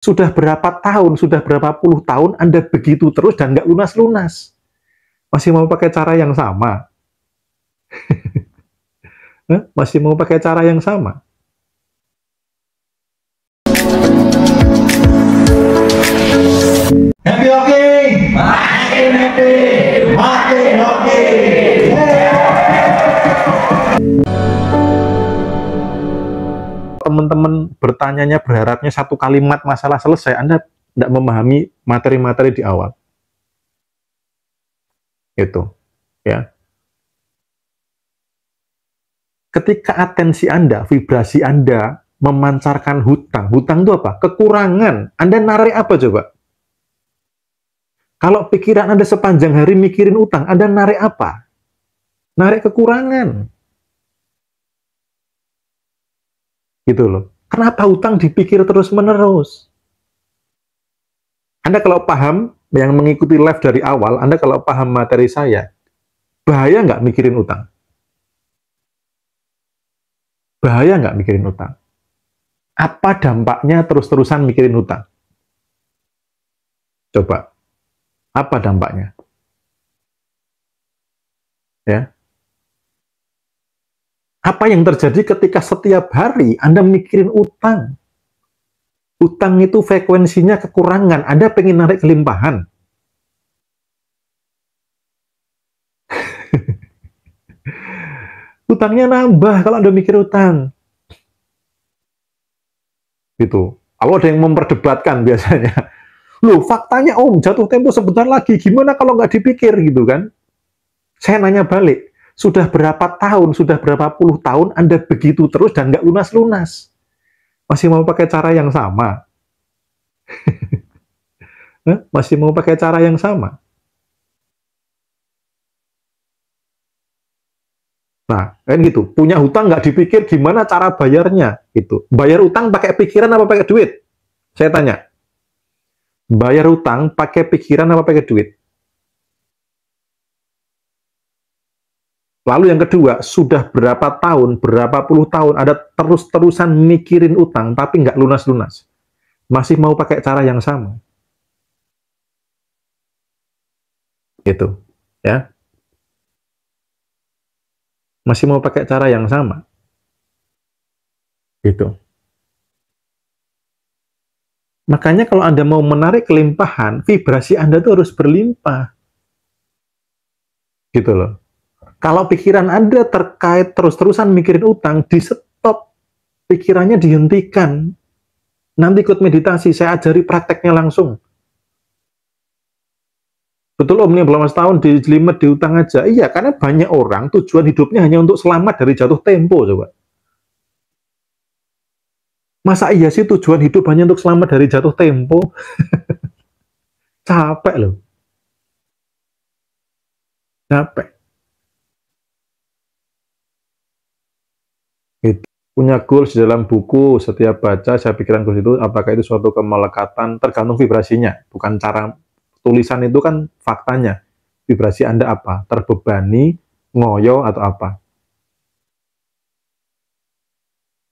Sudah berapa tahun, sudah berapa puluh tahun Anda begitu terus dan nggak lunas-lunas. Masih mau pakai cara yang sama? Masih mau pakai cara yang sama? Happy hockey! Makin happy! Makin hockey! Teman-teman bertanyanya berharapnya satu kalimat masalah selesai, Anda tidak memahami materi-materi di awal. Itu, ya. Ketika atensi Anda, vibrasi Anda memancarkan hutang. Hutang itu apa? Kekurangan. Anda narik apa coba? Kalau pikiran Anda sepanjang hari mikirin utang, Anda narik apa? Narik kekurangan. Gitu loh. Kenapa hutang dipikir terus-menerus? Anda kalau paham, yang mengikuti live dari awal, Anda kalau paham materi saya, bahaya nggak mikirin utang? Bahaya nggak mikirin utang? Apa dampaknya terus-terusan mikirin utang? Coba, apa dampaknya? Ya. Apa yang terjadi ketika setiap hari Anda mikirin utang? Utang itu frekuensinya kekurangan. Anda pengen narik kelimpahan. Utangnya nambah kalau Anda mikir utang. Gitu. Kalau ada yang memperdebatkan biasanya, loh faktanya Om, jatuh tempo sebentar lagi, gimana kalau nggak dipikir gitu kan? Saya nanya balik, sudah berapa tahun, sudah berapa puluh tahun Anda begitu terus dan nggak lunas-lunas? Masih mau pakai cara yang sama? Masih mau pakai cara yang sama? Nah, kan gitu. Punya hutang nggak dipikir gimana cara bayarnya, gitu. Bayar utang pakai pikiran apa pakai duit? Saya tanya. Bayar utang pakai pikiran apa pakai duit? Lalu yang kedua, sudah berapa tahun, berapa puluh tahun ada terus-terusan mikirin utang tapi nggak lunas-lunas. Masih mau pakai cara yang sama? Gitu. Ya. Masih mau pakai cara yang sama? Gitu. Makanya kalau Anda mau menarik kelimpahan, vibrasi Anda tuh harus berlimpah. Gitu loh. Kalau pikiran Anda terkait terus-terusan mikirin utang, di stop. Pikirannya dihentikan. Nanti ikut meditasi, saya ajari prakteknya langsung. Betul Om, ini belum setahun dijelimet di utang aja. Iya, karena banyak orang tujuan hidupnya hanya untuk selamat dari jatuh tempo, coba. Masa iya sih tujuan hidup hanya untuk selamat dari jatuh tempo? Capek loh. Capek. Gitu. Punya goals di dalam buku, setiap baca saya pikiran goals itu, apakah itu suatu kemelekatan, tergantung vibrasinya. Bukan cara tulisan itu kan faktanya. Vibrasi Anda apa? Terbebani, ngoyo, atau apa?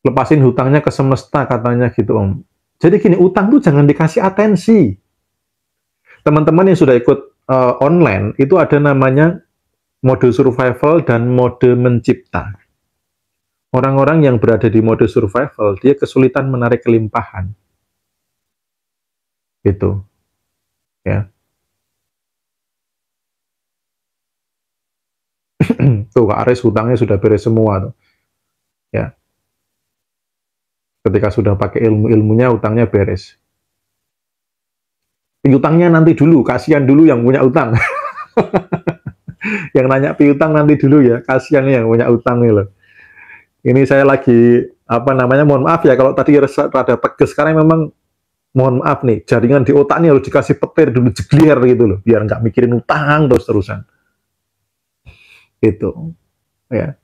Lepasin hutangnya ke semesta katanya gitu Om. Jadi gini, utang tuh jangan dikasih atensi. Teman-teman yang sudah ikut online, itu ada namanya mode survival dan mode mencipta. Orang-orang yang berada di mode survival, dia kesulitan menarik kelimpahan. Gitu. Ya. Tuh, Kak Aris hutangnya sudah beres semua tuh. Ya. Ketika sudah pakai ilmu-ilmunya, utangnya beres. Piutangnya nanti dulu, kasihan dulu yang punya utang. Yang nanya piutang nanti dulu ya, kasihan yang punya utang nih loh. Ini saya lagi, apa namanya, mohon maaf ya, kalau tadi rada tegas, karena memang, mohon maaf nih, jaringan di otak nih harus dikasih petir dulu, jeglier gitu loh, biar nggak mikirin utang terus-terusan. Gitu. Ya.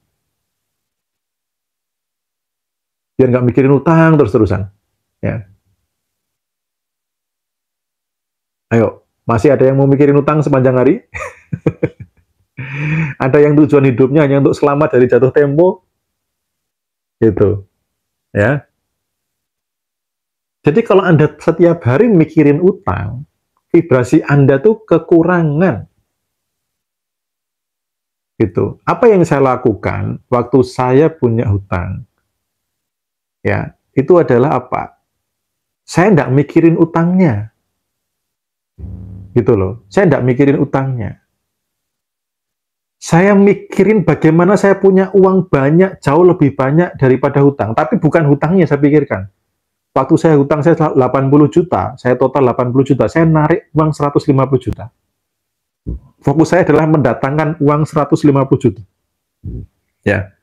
Biar nggak mikirin utang terus-terusan. Ya. Ayo, masih ada yang mau mikirin utang sepanjang hari? Ada yang tujuan hidupnya hanya untuk selamat dari jatuh tempo? Gitu. Ya. Jadi kalau Anda setiap hari mikirin utang, vibrasi Anda tuh kekurangan. Gitu. Apa yang saya lakukan waktu saya punya hutang? Ya, itu adalah apa? Saya nggak mikirin utangnya. Gitu loh. Saya nggak mikirin utangnya. Saya mikirin bagaimana saya punya uang banyak, jauh lebih banyak daripada hutang. Tapi bukan hutangnya saya pikirkan. Waktu saya hutang saya 80 juta, saya total 80 juta, saya narik uang 150 juta. Fokus saya adalah mendatangkan uang 150 juta. Ya.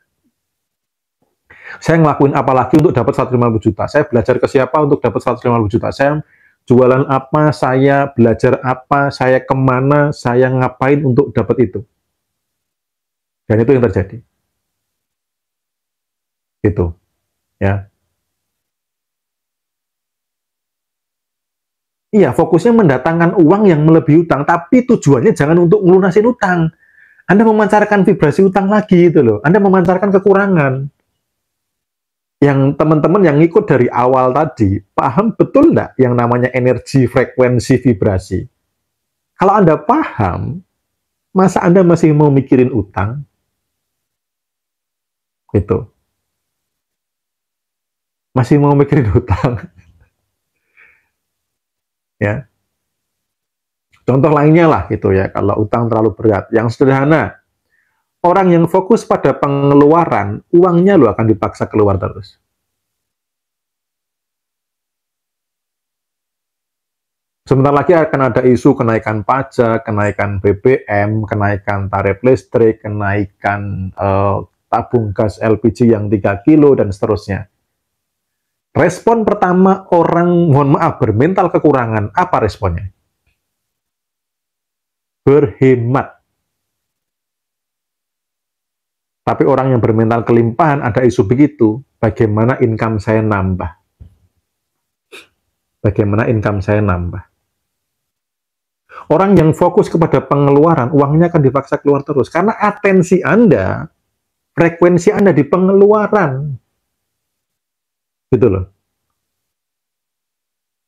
Saya ngelakuin apa lagi untuk dapat 150 juta? Saya belajar ke siapa untuk dapat 150 juta? Saya jualan apa? Saya belajar apa? Saya kemana? Saya ngapain untuk dapat itu? Dan itu yang terjadi. Gitu. Ya. Iya, fokusnya mendatangkan uang yang melebihi utang, tapi tujuannya jangan untuk melunasin utang. Anda memancarkan vibrasi utang lagi itu loh. Anda memancarkan kekurangan. Yang teman-teman yang ngikut dari awal tadi, paham betul nggak yang namanya energi, frekuensi, vibrasi? Kalau Anda paham, masa Anda masih mau mikirin utang? Gitu. Masih mau mikirin utang? Ya. Contoh lainnya lah gitu ya, kalau utang terlalu berat. Yang sederhana, orang yang fokus pada pengeluaran, uangnya lo akan dipaksa keluar terus. Sebentar lagi akan ada isu kenaikan pajak, kenaikan BBM, kenaikan tarif listrik, kenaikan tabung gas LPG yang 3 kilo, dan seterusnya. Respon pertama orang, mohon maaf, bermental kekurangan, apa responnya? Berhemat. Tapi orang yang bermental kelimpahan, ada isu begitu, bagaimana income saya nambah? Bagaimana income saya nambah? Orang yang fokus kepada pengeluaran, uangnya akan dipaksa keluar terus. Karena atensi Anda, frekuensi Anda di pengeluaran. Gitu loh.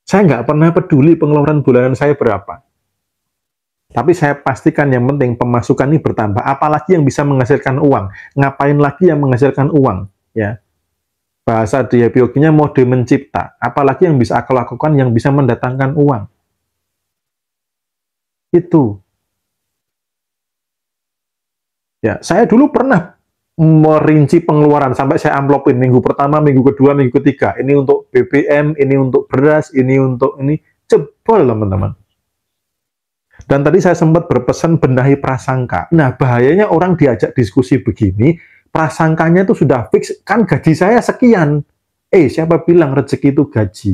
Saya nggak pernah peduli pengeluaran bulanan saya berapa. Tapi saya pastikan yang penting pemasukan ini bertambah. Apalagi yang bisa menghasilkan uang. Ngapain lagi yang menghasilkan uang? Ya. Bahasa di Happy Yogi-nya mode mencipta. Apalagi yang bisa aku lakukan yang bisa mendatangkan uang. Itu. Ya, saya dulu pernah merinci pengeluaran sampai saya amplopin minggu pertama, minggu kedua, minggu ketiga. Ini untuk BBM, ini untuk beras, ini untuk ini. Jebol, teman-teman. Dan tadi saya sempat berpesan benahi prasangka. Nah, bahayanya orang diajak diskusi begini, prasangkanya itu sudah fix, kan gaji saya sekian. Siapa bilang rezeki itu gaji?